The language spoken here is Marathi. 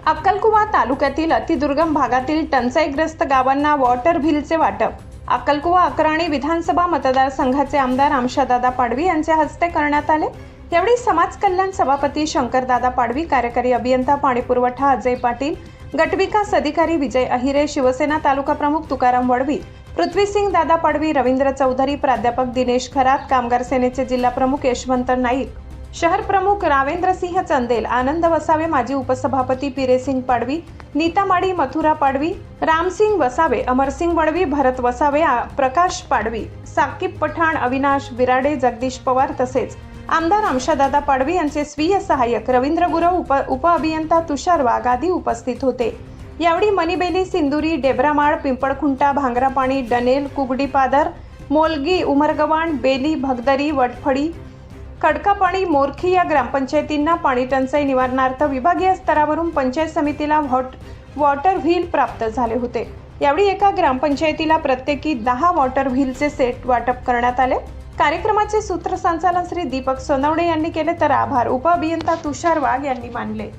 अक्कलकुवा तालुक्यातील अतिदुर्गम भागातील टंचाईग्रस्त गावांना वॉटर व्हीलचे वाटप अक्कलकुवा अक्राणी विधानसभा मतदारसंघाचे आमदार आमशादादा पाडवी यांच्या हस्ते करण्यात आले। यावेळी समाज कल्याण सभापती शंकरदादा पाडवी, कार्यकारी अभियंता पाणीपुरवठा अजय पाटील, गटविकास अधिकारी विजय अहिरे, शिवसेना तालुका प्रमुख तुकाराम वडवी, पृथ्वीसिंग दादा पाडवी, रवींद्र चौधरी, प्राध्यापक दिनेश खरात, कामगार सेनेचे जिल्हा प्रमुख यशवंत नाईक, शहर प्रमुख रावेंद्र सिंह चंदेल, आनंद वसावे, माजी उपसभापती पिरेसिंग पाडवी, नीता माडी, मथुरा पाडवी, रामसिंग वसावे, अमरसिंग वडवी, भरत वसावे, प्रकाश पाडवी, साकिब पठाण, अविनाश विराडे, जगदीश पवार तसेच आमदार आमशादादा पाडवी यांचे स्वीय सहाय्यक रवींद्र गुरव, उप अभियंता तुषार वाघ आदी उपस्थित होते। यावेळी मनीबेली, सिंदुरी, डेब्रामाळ, पिंपळखुंटा, भांगरापाणी, डनेल, कुगडीपादर, मोलगी, उमरगव्हाण, बेली, भगदरी, वडफळी, खडकापाणी, मोरखी या ग्रामपंचायतींना पाणी टंचाई निवारणार्थ विभागीय स्तरावरून पंचायत समितीला वॉटर व्हील प्राप्त झाले होते। यावेळी एका ग्रामपंचायतीला प्रत्येकी 10 वॉटर व्हीलचे सेट वाटप करण्यात आले। कार्यक्रमाचे सूत्रसंचालन श्री दीपक सोनवणे यांनी केले, तर आभार उप अभियंता तुषार वाघ यांनी मानले।